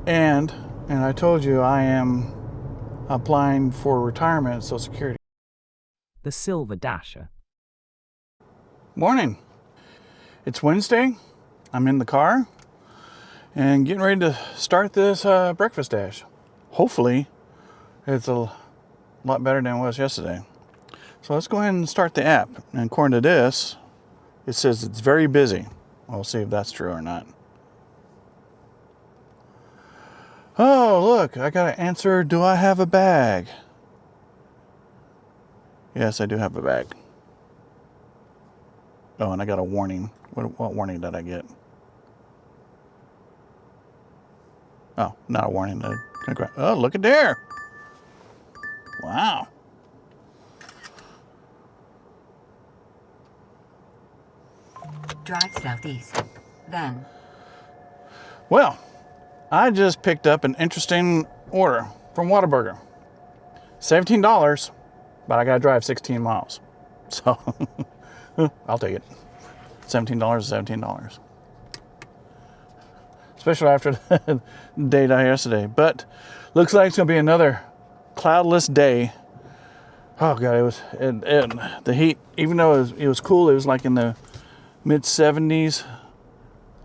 And I told you I am applying for retirement at Social Security. The Silver Dasher. Morning. It's Wednesday. I'm in the car and getting ready to start this breakfast dash. Hopefully, it's a lot better than it was yesterday. So let's go ahead and start the app. And according to this, it says it's very busy. We'll see if that's true or not. Oh, look, I got to answer, do I have a bag? Yes, I do have a bag. Oh, and I got a warning. What warning did I get? Oh, not a warning. Oh, look at there. Wow. Drive southeast. Then. Well, I just picked up an interesting order from Whataburger. $17, but I got to drive 16 miles. So, I'll take it. $17 is $17. Especially after the day yesterday. But looks like it's going to be another cloudless day. Oh, God, it was, and the heat, even though it was cool, it was like in the mid 70s,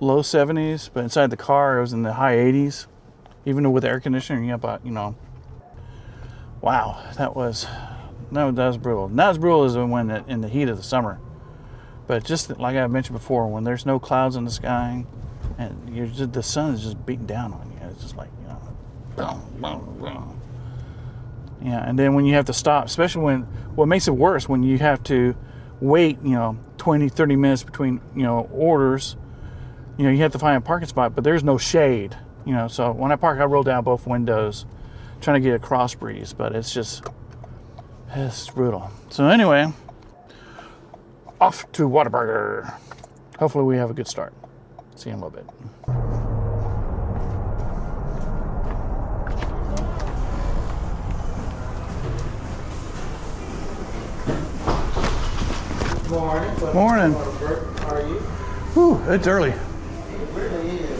low 70s, but inside the car, it was in the high 80s. Even with air conditioning, wow, that was brutal. Not as brutal as when in the heat of the summer. But just like I mentioned before, when there's no clouds in the sky and the sun is just beating down on you, it's just like, boom, boom, boom. Yeah, and then when you have to stop, especially what makes it worse, when you have to wait, 20, 30 minutes between, orders, you have to find a parking spot, but there's no shade, so when I park, I roll down both windows trying to get a cross breeze, but it's brutal. So anyway, off to Whataburger. Hopefully we have a good start. See you in a little bit. Morning. Morning. How are you? Whew, it's early. It really is.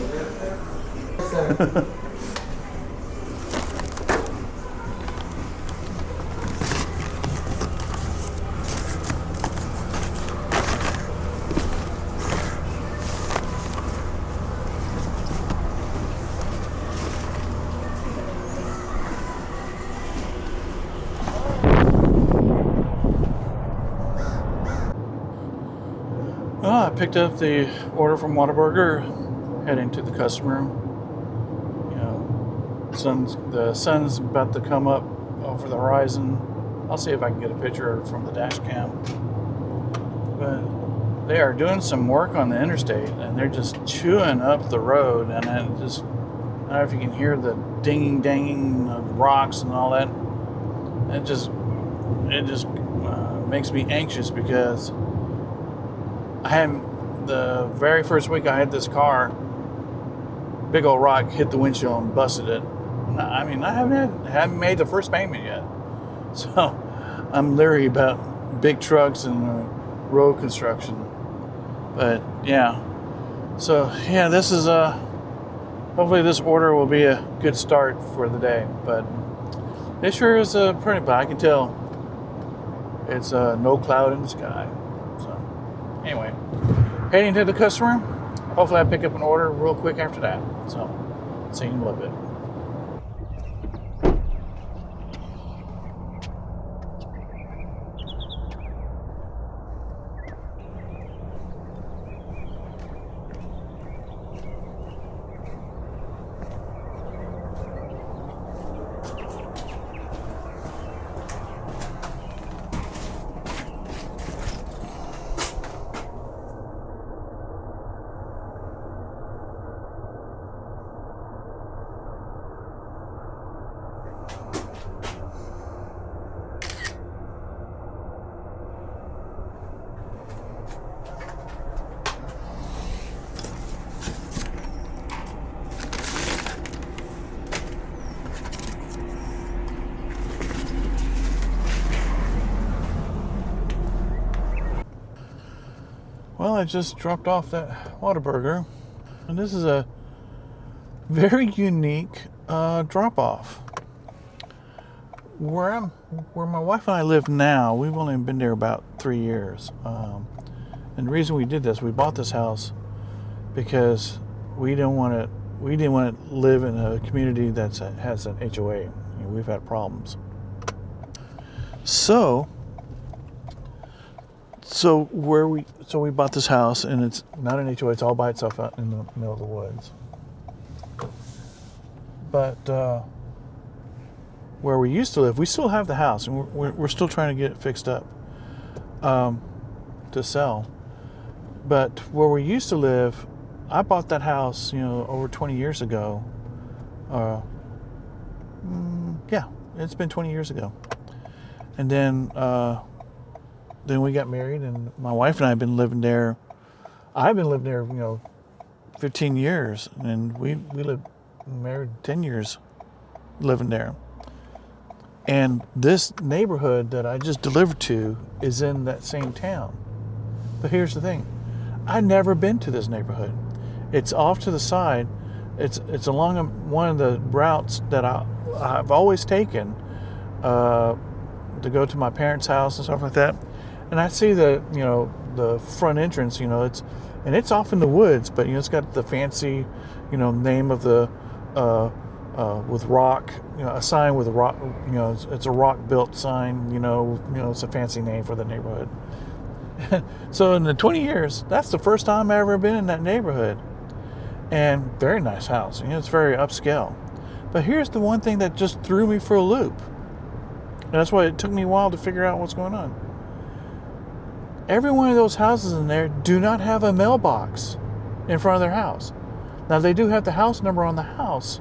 Oh, I picked up the order from Whataburger, heading to the customer. The sun's about to come up over the horizon. I'll see if I can get a picture from the dash cam. But they are doing some work on the interstate, and they're just chewing up the road, and I don't know if you can hear the dinging of rocks and all that. It just makes me anxious because the very first week I had this car, big old rock hit the windshield and busted it. I haven't made the first payment yet. So I'm leery about big trucks and road construction. But yeah. So yeah, this is hopefully this order will be a good start for the day. But it sure is pretty, but I can tell it's no cloud in the sky. So anyway, heading to the customer. Hopefully I pick up an order real quick after that. So see you in a little bit. Well, I just dropped off that Whataburger, and this is a very unique drop-off. Where my wife and I live now, we've only been there about 3 years. And the reason we did this, we bought this house because we didn't want to live in a community that has an HOA. You know, we've had problems. So we bought this house, and it's not an HOA. It's all by itself out in the middle of the woods. But where we used to live, we still have the house, and we're still trying to get it fixed up to sell. But where we used to live, I bought that house, over 20 years ago. Yeah, it's been 20 years ago. And then we got married, and my wife and I have been living there. I've been living there, 15 years, and we lived married 10 years living there. And this neighborhood that I just delivered to is in that same town. But here's the thing. I've never been to this neighborhood. It's off to the side. It's along one of the routes that I've always taken to go to my parents' house and stuff like that. And I see the front entrance, it's off in the woods, but it's got the fancy, name of the with rock, a sign with a rock, it's a rock built sign, it's a fancy name for the neighborhood. So in the 20 years, that's the first time I've ever been in that neighborhood. And very nice house. It's very upscale. But here's the one thing that just threw me for a loop. And that's why it took me a while to figure out what's going on. Every one of those houses in there do not have a mailbox in front of their house. Now they do have the house number on the house,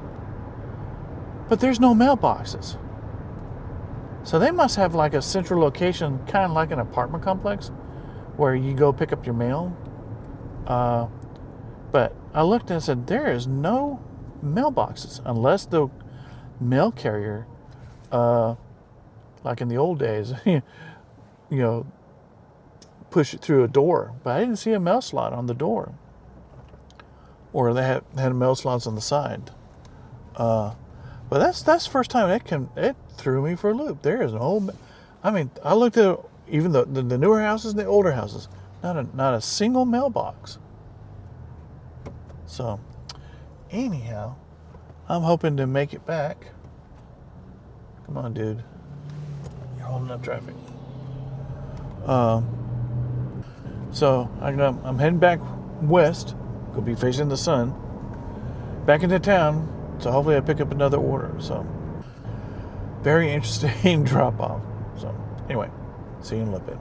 but there's no mailboxes. So they must have like a central location, kind of like an apartment complex, where you go pick up your mail. But I looked and I said, there is no mailboxes unless the mail carrier, like in the old days, push it through a door. But I didn't see a mail slot on the door, or they had mail slots on the side. But that's the first time it threw me for a loop. There is no, I looked at even the newer houses and the older houses, not a single mailbox. So, anyhow, I'm hoping to make it back. Come on, dude. You're holding up traffic. So, I'm heading back west. Gonna be facing the sun. Back into town. So, hopefully I pick up another order. So, very interesting drop-off. So, anyway, see you in a little bit.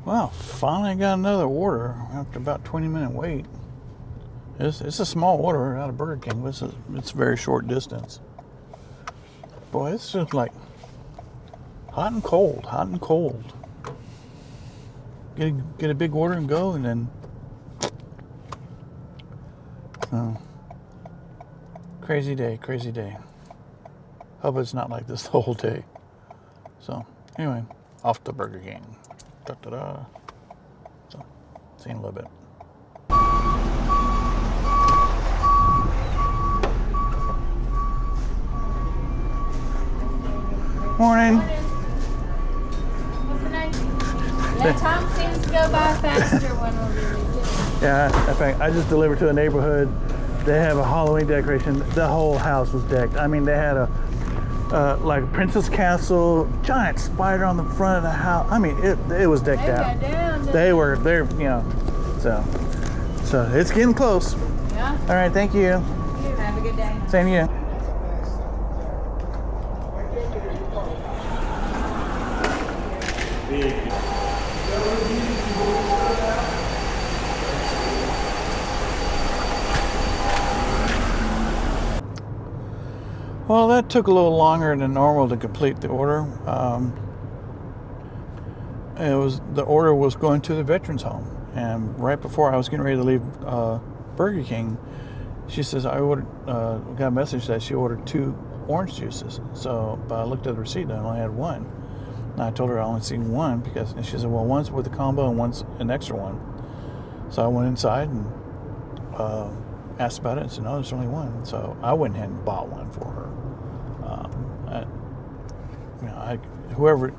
Well, finally got another order after about 20-minute wait. It's a small order out of Burger King, but it's a very short distance. Boy, it's just like hot and cold. Get a big order and go, and then crazy day. Hope it's not like this the whole day. So anyway, off to Burger King. Da-da-da. So see you in a little bit. Morning. What's the name? Yeah, time seems to go by faster when we're busy. Yeah, in fact, I just delivered to a neighborhood. They have a Halloween decoration. The whole house was decked. They had a like a princess castle, giant spider on the front of the house. It was decked out. They're so it's getting close. Yeah. All right, thank you. Have a good day. Same to you. Well, that took a little longer than normal to complete the order. The order was going to the veterans home, and right before I was getting ready to leave Burger King, she says I got a message that she ordered 2 orange juices. But I looked at the receipt and I only had 1. And I told her I only seen 1 and she said, well, one's with the combo and one's an extra one. So I went inside and asked about it and said, no, there's only one. So I went ahead and bought one for her. Whoever,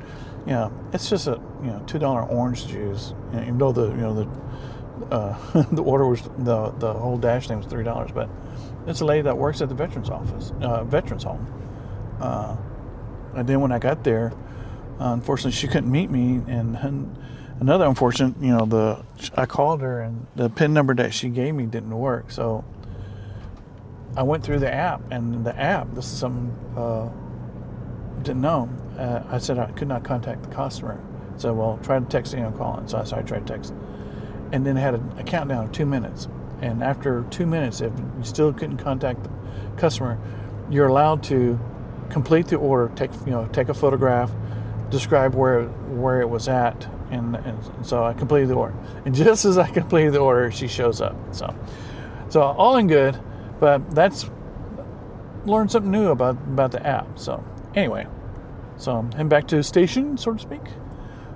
it's just a $2 orange juice. Even though the order was the whole dash thing was $3, but it's a lady that works at the veterans home. And then when I got there, unfortunately she couldn't meet me, and another unfortunate, I called her and the PIN number that she gave me didn't work. So I went through the app, and the app, this is something didn't know. I said I could not contact the customer. So, well, try to text and call it. So I tried to text. And then it had a countdown of 2 minutes. And after 2 minutes, if you still couldn't contact the customer, you're allowed to complete the order, take a photograph, describe where it was at, and so I completed the order. And just as I completed the order, she shows up. So all in good, but that's learned something new about the app. So anyway, so I'm heading back to the station, so to speak,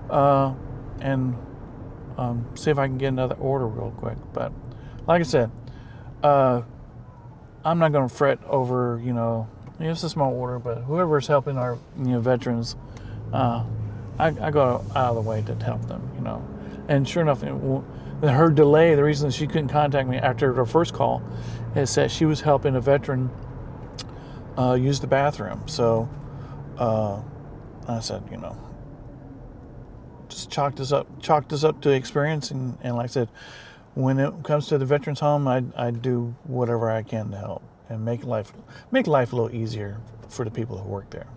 and see if I can get another order real quick. But like I said, I'm not going to fret over, it's a small order, but whoever's helping our veterans, I go out of the way to help them, And sure enough, her delay, the reason she couldn't contact me after her first call, is that she was helping a veteran use the bathroom. So I said, just chalk this up to experience, and like I said, when it comes to the veterans home, I do whatever I can to help and make life a little easier for the people who work there,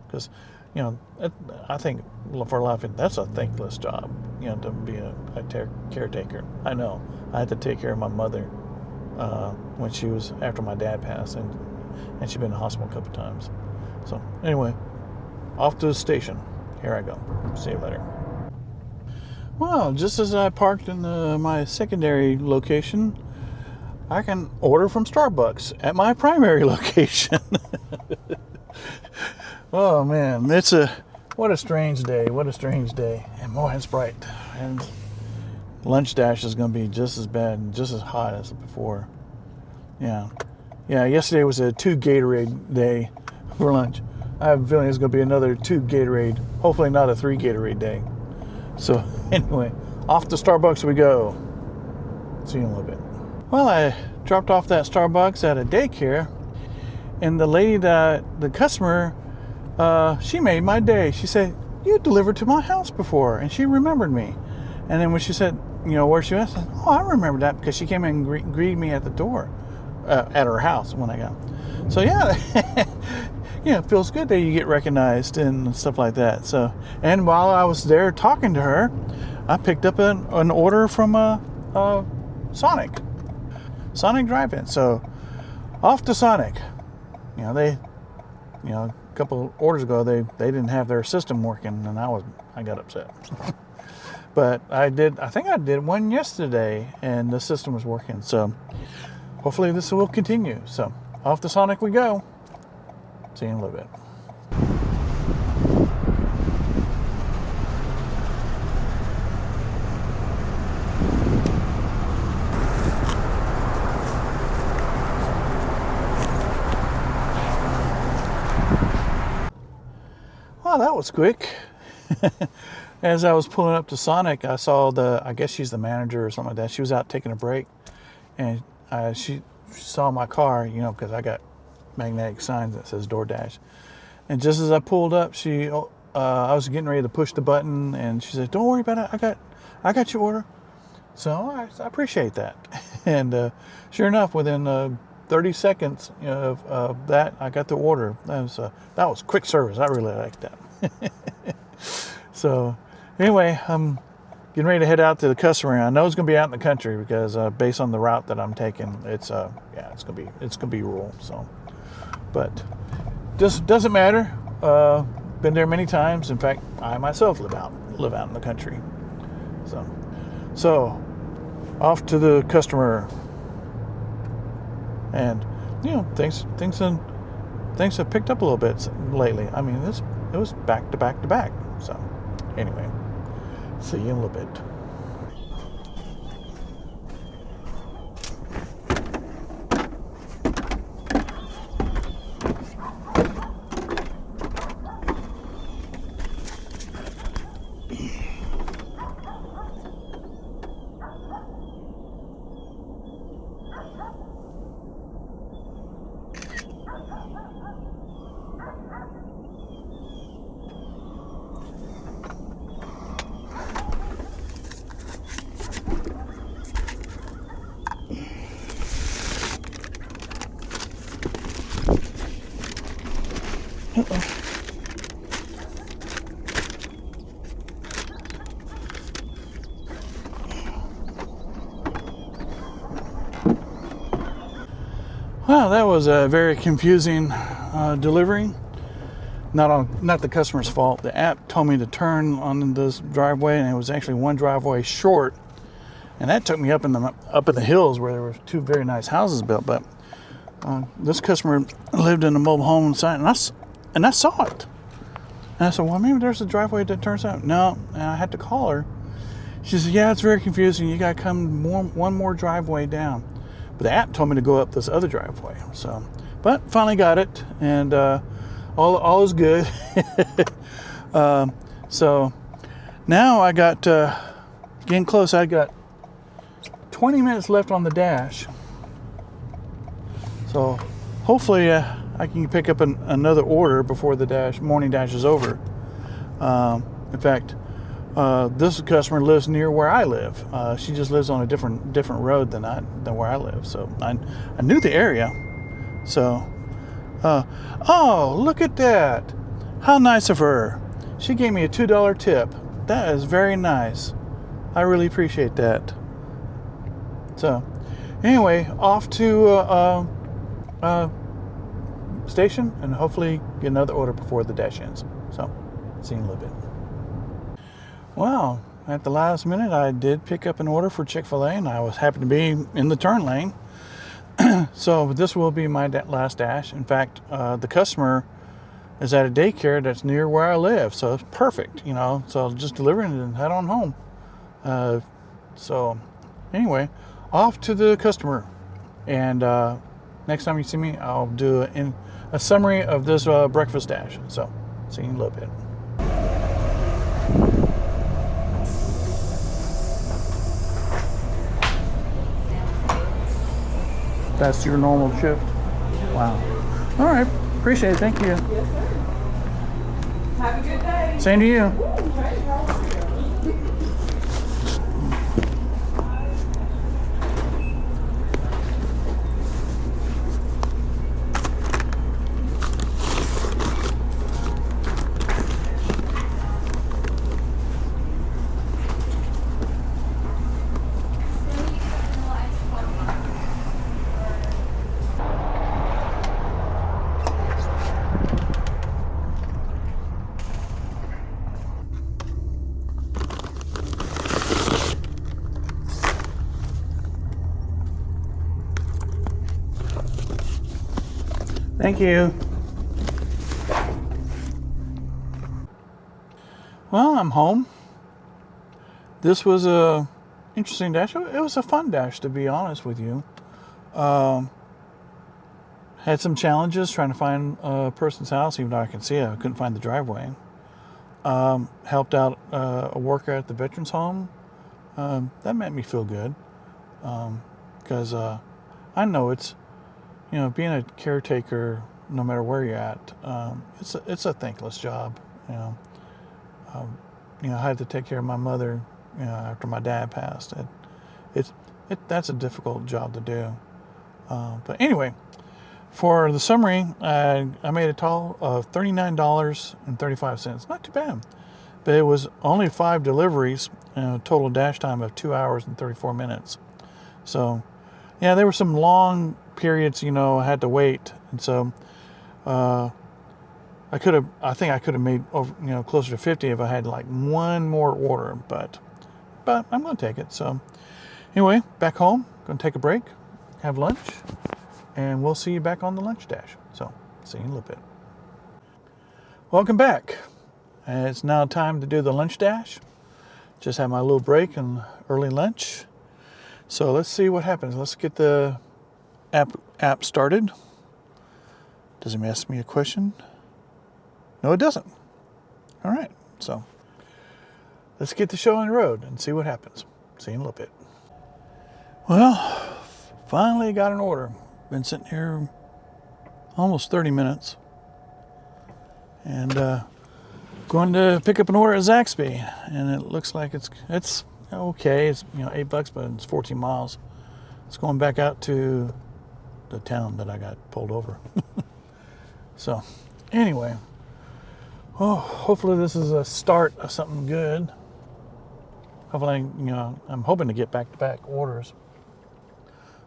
because I think for a lot of it, that's a thankless job, to be a caretaker. I know I had to take care of my mother when she was, after my dad passed, and she'd been in the hospital a couple times. So anyway, off to the station. Here I go. See you later. Well, just as I parked in my secondary location, I can order from Starbucks at my primary location. Oh man, what a strange day. And boy, it's bright. And lunch dash is going to be just as bad and just as hot as before. Yeah, yesterday was a 2 Gatorade day for lunch. I have a feeling it's going to be another 2 Gatorade, hopefully not a 3 Gatorade day. So anyway, off to Starbucks we go. See you in a little bit. Well, I dropped off that Starbucks at a daycare, and the lady, the customer, she made my day. She said, "You delivered to my house before," and she remembered me. And then when she said, where she was, I said, "Oh, I remember that," because she came in and greeted me at the door, at her house when I got. So yeah, it feels good that you get recognized and stuff like that. So, and while I was there talking to her, I picked up an order from Sonic Drive-In. So off to Sonic. A couple orders ago they didn't have their system working, and I got upset. But I think I did one yesterday, and the system was working. So hopefully this will continue. So off to Sonic we go. See you in a little bit. Well, that was quick. As I was pulling up to Sonic, I saw I guess she's the manager or something like that. She was out taking a break, and she saw my car, because I got magnetic signs that says DoorDash. And just as I pulled up, I was getting ready to push the button, and she said, "Don't worry about it. I got your order." So I appreciate that. And sure enough, within 30 seconds of that, I got the order. That was quick service. I really liked that. So anyway, I'm getting ready to head out to the customer. I know it's going to be out in the country because based on the route that I'm taking, it's going to be rural. So, but just doesn't matter. Been there many times. In fact, I myself live out in the country. So off to the customer. And things have picked up a little bit lately. I mean, it was back to back to back. So anyway, see you in a little bit. Wow, that was a very confusing delivery. Not the customer's fault. The app told me to turn on this driveway, and it was actually one driveway short, and that took me up in the hills where there were two very nice houses built. But this customer lived in a mobile home site, and I saw it. And I said, well, maybe there's a driveway that turns out. No, and I had to call her. She said, yeah, it's very confusing. You got to come one more driveway down. But the app told me to go up this other driveway. So, but finally got it, and all is good. So now I got getting close. I got 20 minutes left on the dash. So hopefully I can pick up another order before the morning dash is over. In fact, this customer lives near where I live. She just lives on a different road than where I live. So I knew the area. So, oh, look at that! How nice of her. She gave me a $2 tip. That is very nice. I really appreciate that. So, anyway, off to station and hopefully get another order before the dash ends. So, see you in a little bit. Well, at the last minute, I did pick up an order for Chick-fil-A, and I was happy to be in the turn lane. So this will be my last dash. In fact, the customer is at a daycare that's near where I live, so it's perfect, you know. So I'll just deliver it and head on home. So anyway, off to the customer. And next time you see me, I'll do a summary of this breakfast dash. So see you in a little bit. That's your normal shift? Wow. All right. Appreciate it. Thank you. Yes, sir. Have a good day. Same to you. Hey, how are you? Thank you. Well, I'm home. This was a interesting dash. It was a fun dash, to be honest with you. Had some challenges trying to find a person's house, even though I could see it. I couldn't find the driveway. Helped out a worker at the veterans home. That made me feel good, because I know it's, you know, being a caretaker, no matter where you're at, it's a thankless job. You know, I had to take care of my mother, you know, after my dad passed. That's a difficult job to do. But anyway, for the summary, I made a total of $39.35. Not too bad, but it was only 5 deliveries, total dash time of 2 hours and 34 minutes. So, yeah, there were some long periods, you know, I had to wait, and so I think I could have made over, you know, closer to 50 if I had like one more order, but I'm going to take it. So anyway, back home, going to take a break, have lunch, and we'll see you back on the lunch dash. So see you in a little bit. Welcome back. It's now time to do the lunch dash. Just had my little break and early lunch. So let's see what happens. Let's get the app started. Does it ask me a question? No, it doesn't. All right, so let's get the show on the road and see what happens. See you in a little bit. Well, finally got an order. Been sitting here almost 30 minutes, and going to pick up an order at Zaxby, and it looks like it's okay. It's, you know, $8, but it's 14 miles. It's going back out to the town that I got pulled over. So anyway, Oh, hopefully this is a start of something good. Hopefully, I'm hoping to get back-to-back orders.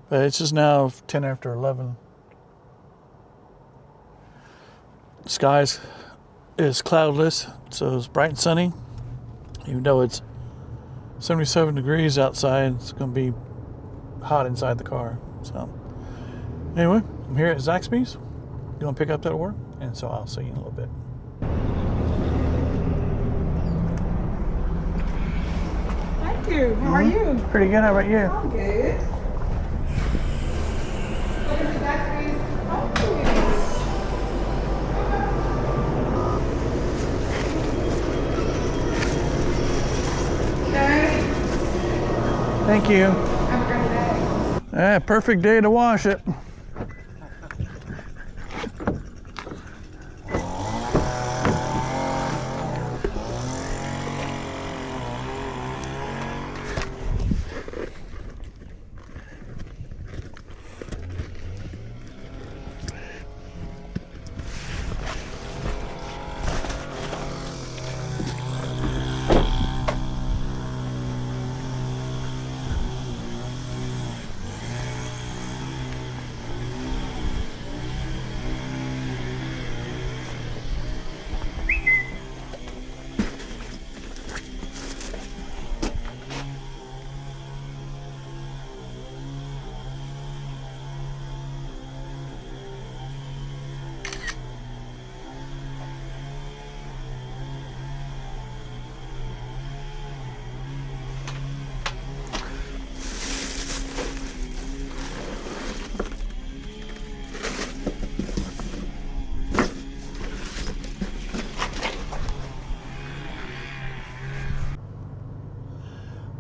But it's just now 10 after 11. The skies is cloudless, so it's bright and sunny. Even though it's 77 degrees outside, it's going to be hot inside the car. So, anyway, I'm here at Zaxby's. Going to pick up that order, and so I'll see you in a little bit. Thank you. How are you? Pretty good. How about you? I'm good. What is it, Zaxby's? Okay. Thank you. Have a great day. Perfect day to wash it.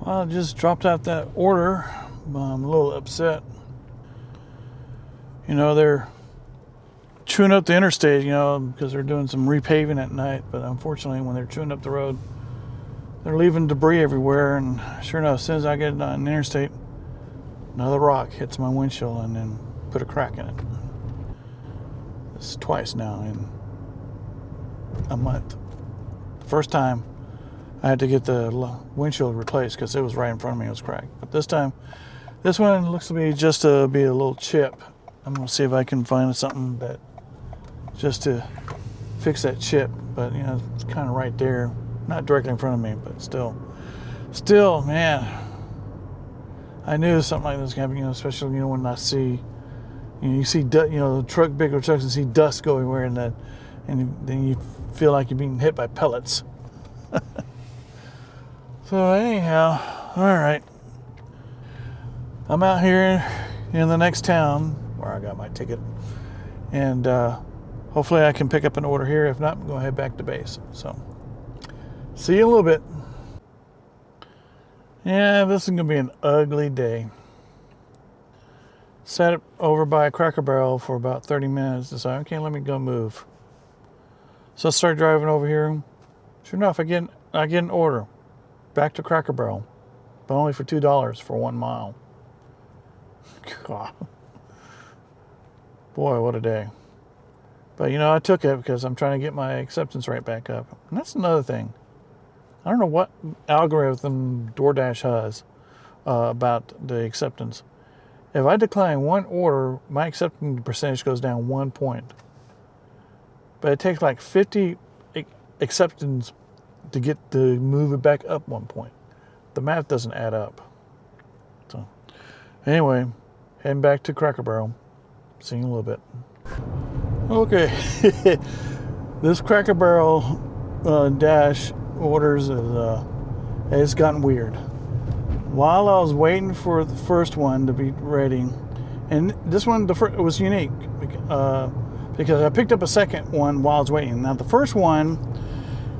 Well, I just dropped out that order. I'm a little upset. They're chewing up the interstate, because they're doing some repaving at night. But unfortunately, when they're chewing up the road, they're leaving debris everywhere. And sure enough, as soon as I get on the interstate, another rock hits my windshield and then put a crack in it. It's twice now in a month. The first time, I had to get the windshield replaced because it was right in front of me. It was cracked. But this time, this one looks to be just to be a little chip. I'm going to see if I can find something that just to fix that chip. But, it's kind of right there. Not directly in front of me, but still, man. I knew something like this was happening, especially, when I see, you see, the bigger trucks and see dust go everywhere and then you feel like you're being hit by pellets. So anyhow, all right. I'm out here in the next town where I got my ticket, and hopefully I can pick up an order here. If not, I'm going to head back to base. So, see you in a little bit. Yeah, this is going to be an ugly day. Sat over by a Cracker Barrel for about 30 minutes. Decided, okay, let me go move. So I start driving over here. Sure enough, I get an order. Back to Cracker Barrel, but only for $2 for 1 mile. God. Boy, what a day. But, I took it because I'm trying to get my acceptance rate back up. And that's another thing. I don't know what algorithm DoorDash has about the acceptance. If I decline one order, my acceptance percentage goes down 1 point. But it takes like 50 acceptance to move it back up 1 point. The math doesn't add up. So, anyway, heading back to Cracker Barrel. See you in a little bit. Okay, this Cracker Barrel dash orders it's gotten weird. While I was waiting for the first one to be ready, and this one it was unique because I picked up a second one while I was waiting. Now the first one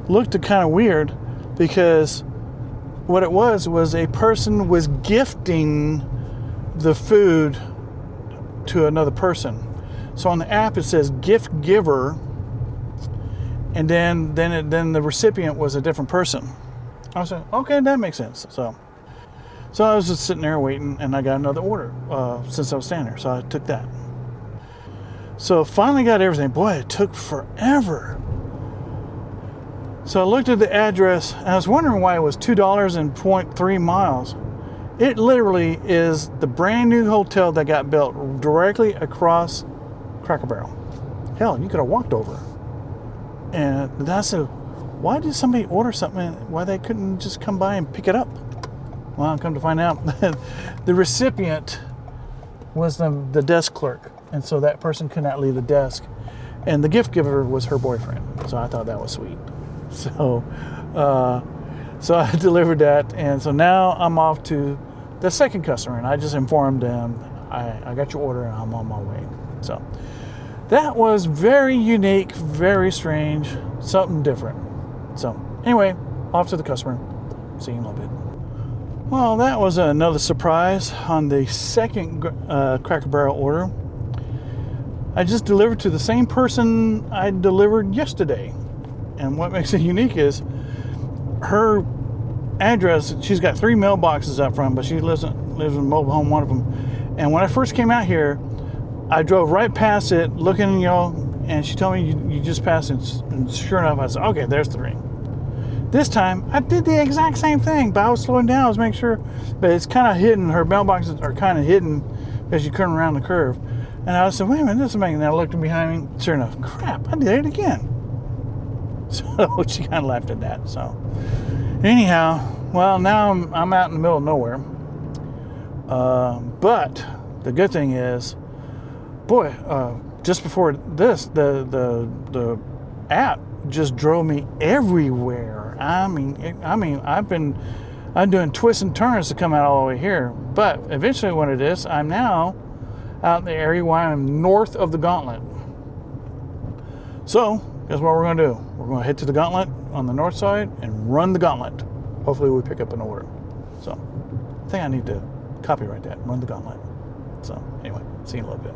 looked kind of weird because what it was a person was gifting the food to another person. So on the app it says gift giver, and then the recipient was a different person. I was like, okay, that makes sense. So I was just sitting there waiting, and I got another order since I was standing there, so I took that. So finally got everything. Boy, it took forever. So I looked at the address and I was wondering why it was $2 and 0.3 miles. It literally is the brand new hotel that got built directly across Cracker Barrel. Hell, you could have walked over. And I said, why did somebody order something? Why they couldn't just come by and pick it up? Well, I've come to find out the recipient was the desk clerk. And so that person could not leave the desk. And the gift giver was her boyfriend. So I thought that was sweet. So I delivered that. And so now I'm off to the second customer. And I just informed them, I got your order and I'm on my way. So that was very unique, very strange, something different. So anyway, off to the customer. See you in a little bit. Well, that was another surprise on the second Cracker Barrel order. I just delivered to the same person I delivered yesterday. And what makes it unique is her address, she's got 3 mailboxes up front, but she lives in a mobile home, one of them. And when I first came out here, I drove right past it, looking, you know, and she told me you just passed it. And sure enough, I said, okay, there's 3. This time, I did the exact same thing, but I was slowing down. I was making sure, but it's kind of hidden. Her mailboxes are kind of hidden as you turn around the curve. And I said, wait a minute, this is making. And I looked behind me. Sure enough, crap, I did it again. So she kind of laughed at that. So anyhow, well, now I'm out in the middle of nowhere. But the good thing is, boy, just before this, the app just drove me everywhere. I mean, I'm doing twists and turns to come out all the way here. But eventually, what it is, I'm now out in the area where I'm north of the Gauntlet. So, guess what we're going to do? We're going to head to the Gauntlet on the north side and run the Gauntlet. Hopefully, we pick up an order. So, I think I need to copyright that. Run the Gauntlet. So, anyway, see you in a little bit.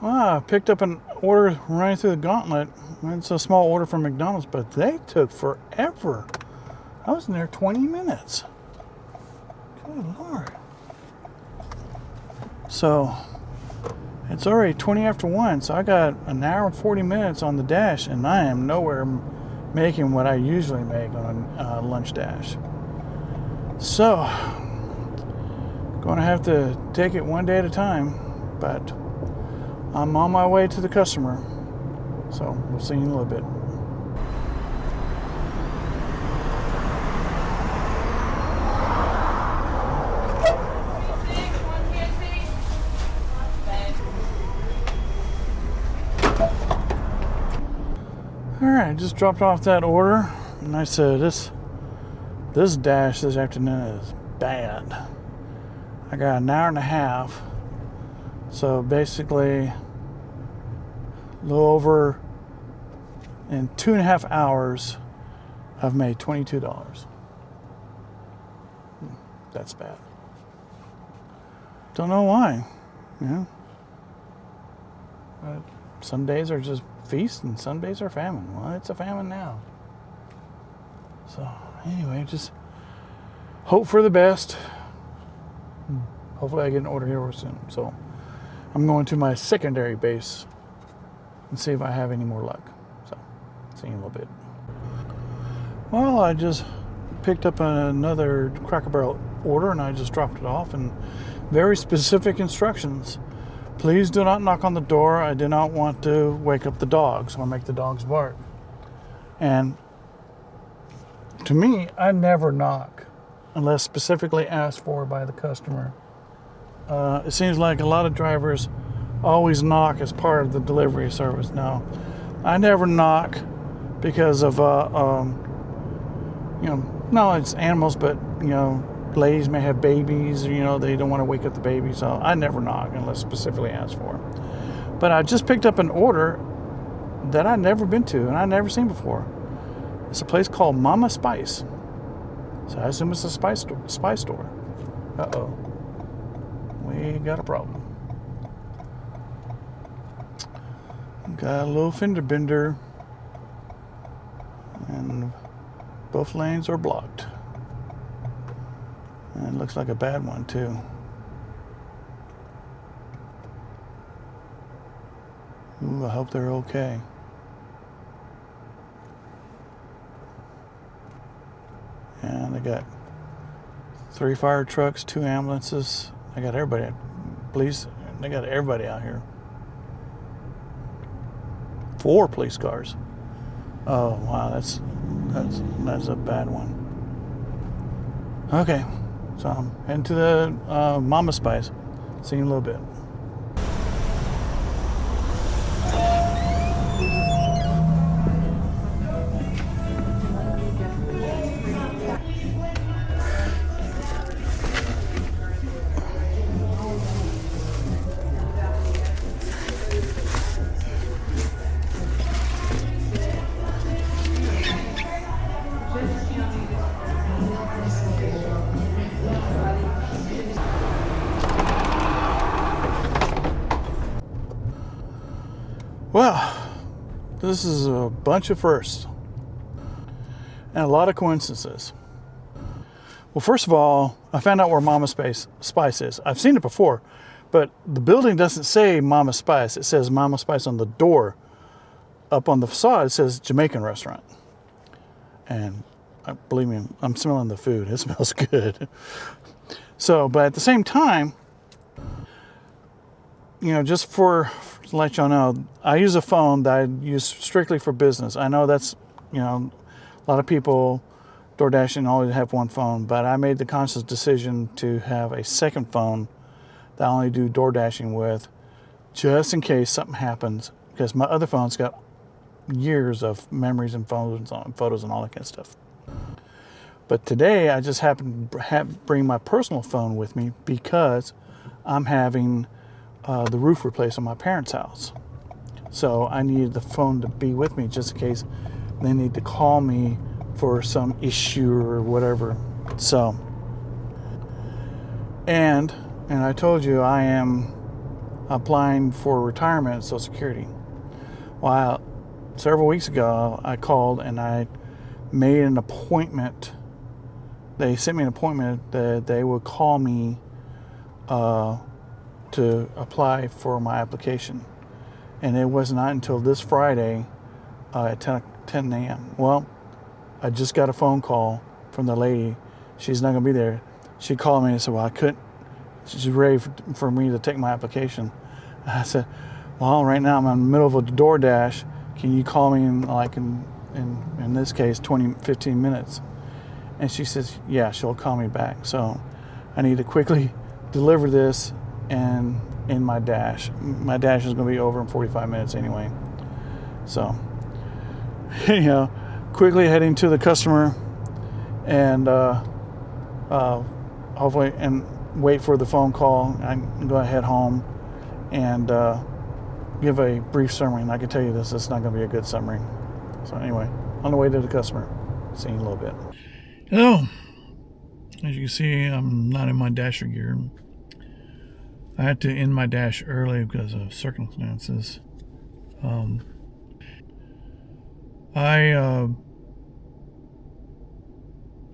Well, I picked up an order running through the Gauntlet. It's a small order from McDonald's, but they took forever. I was in there 20 minutes. Good Lord. So, it's already 20 after 1, so I got an hour and 40 minutes on the dash, and I am nowhere making what I usually make on a lunch dash. So, going to have to take it one day at a time, but I'm on my way to the customer, so we'll see you in a little bit. Alright, I just dropped off that order, and I said, this dash this afternoon is bad. I got an hour and a half, so basically a little over, in 2.5 hours, I've made $22. That's bad. Don't know why, you know. But some days are just feast and some days are famine. Well, it's a famine now. So anyway, just hope for the best. Hopefully I get an order here soon. So I'm going to my secondary base and see if I have any more luck. So see you in a little bit. Well, I just picked up another Cracker Barrel order and I just dropped it off, and very specific instructions. Please do not knock on the door. I do not want to wake up the dogs or make the dogs bark. And to me, I never knock unless specifically asked for by the customer. It seems like a lot of drivers always knock as part of the delivery service. Now, I never knock because of, you know, no, it's animals, but, you know, ladies may have babies, or, you know, they don't want to wake up the baby, so I never knock unless specifically asked for. But I just picked up an order that I've never been to and I've never seen before. It's a place called Mama Spice. So I assume it's a spice store. Uh-oh. We got a problem. Got a little fender bender, and both lanes are blocked. And it looks like a bad one too. Ooh, I hope they're okay. got 3 fire trucks, 2 ambulances. They got everybody. Police. They got everybody out here. 4 police cars. Oh wow, that's a bad one. Okay, so I'm heading to the Mama Spice. See you in a little bit. Well, this is a bunch of firsts and a lot of coincidences. Well, first of all, I found out where Mama Spice is. I've seen it before, but the building doesn't say Mama Spice. It says Mama Spice on the door. Up on the facade, it says Jamaican restaurant. And believe me, I'm smelling the food. It smells good. So, but at the same time, you know, just to let y'all know, I use a phone that I use strictly for business. I know that's, you know, a lot of people DoorDashing only have one phone, but I made the conscious decision to have a second phone that I only do DoorDashing with, just in case something happens, because my other phone's got years of memories and photos and all that kind of stuff. But today I just happened to bring my personal phone with me because I'm having the roof replaced on my parents' house. So I needed the phone to be with me just in case they need to call me for some issue or whatever. So, and I told you I am applying for retirement at Social Security. Well, several weeks ago I called and I made an appointment. They sent me an appointment that they would call me to apply for my application. And it was not until this Friday at 10 a.m. Well, I just got a phone call from the lady. She's not going to be there. She called me and said, well, I couldn't. She's ready for me to take my application. I said, well, right now I'm in the middle of a DoorDash. Can you call me in this case, 15 minutes? And she says, yeah, she'll call me back. So I need to quickly deliver this and in my dash. My dash is going to be over in 45 minutes anyway. So anyhow, quickly heading to the customer and hopefully and wait for the phone call. I'm going to head home and give a brief summary. And I can tell you this is not going to be a good summary. So anyway, on the way to the customer. See you in a little bit. Hello. As you can see, I'm not in my dasher gear. I had to end my dash early because of circumstances.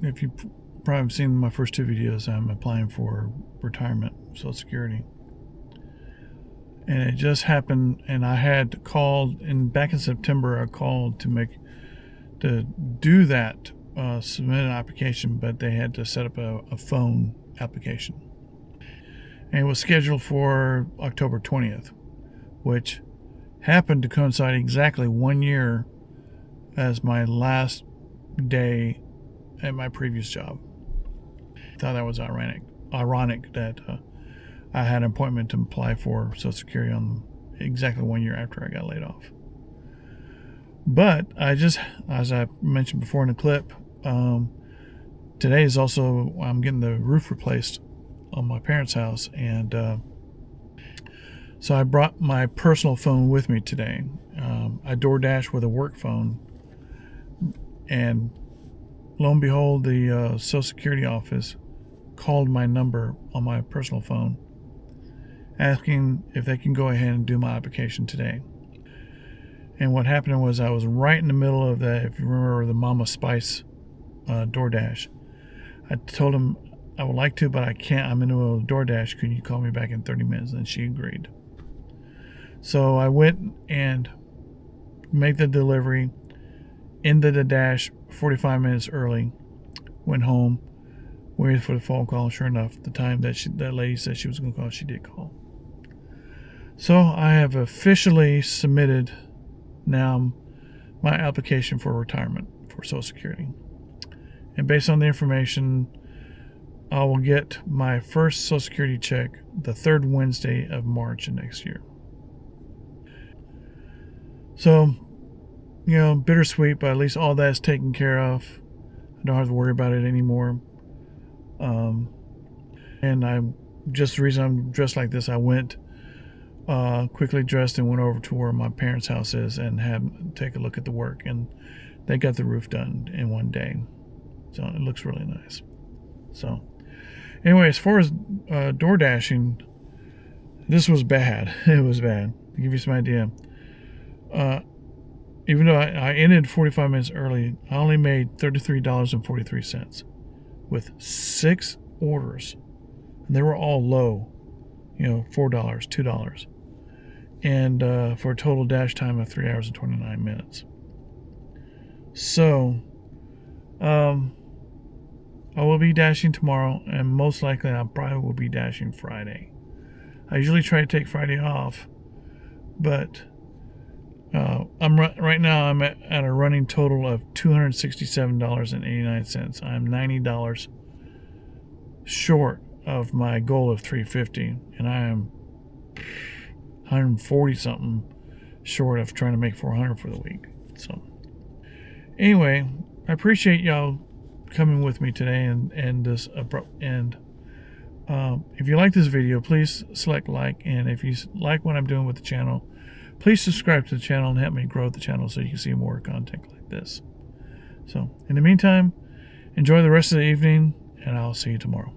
If you've probably seen my first 2 videos, I'm applying for retirement, Social Security. And it just happened, and I had called, and back in September, I called to do that, submit an application, but they had to set up a phone application. And it was scheduled for October 20th, which happened to coincide exactly 1 year as my last day at my previous job. I thought that was ironic that I had an appointment to apply for Social Security on exactly 1 year after I got laid off. But I just, as I mentioned before in the clip, today is also, I'm getting the roof replaced on my parents' house, and so I brought my personal phone with me today. I DoorDash with a work phone, and lo and behold, the Social Security office called my number on my personal phone, asking if they can go ahead and do my application today. And what happened was I was right in the middle of that, if you remember, the Mama Spice DoorDash. I told him I would like to, but I can't. I'm in the middle of DoorDash. Can you call me back in 30 minutes? And she agreed. So I went and made the delivery, ended the dash 45 minutes early, Went home, waited for the phone call. Sure enough, the time that that lady said she was going to call, she did call. So I have officially submitted now my application for retirement for Social Security. And based on the information, I will get my first Social Security check the third Wednesday of March of next year. So, you know, bittersweet, but at least all that's taken care of. I don't have to worry about it anymore. And the reason I'm dressed like this, I went quickly dressed and went over to where my parents' house is and had take a look at the work, and they got the roof done in one day. So it looks really nice. So anyway, as far as door dashing, this was bad. It was bad. To give you some idea, even though I ended 45 minutes early, I only made $33.43 with 6 orders. And they were all low, you know, $4, $2. And for a total dash time of 3 hours and 29 minutes. So, I will be dashing tomorrow, and most likely I probably will be dashing Friday. I usually try to take Friday off, but right now I'm at a running total of $267.89. I'm $90 short of my goal of $350, and I am 140 something short of trying to make $400 for the week. So anyway, I appreciate y'all coming with me today and this and if you like this video, please select like, and if you like what I'm doing with the channel, please subscribe to the channel and help me grow the channel so you can see more content like this. So in the meantime, enjoy the rest of the evening, and I'll see you tomorrow.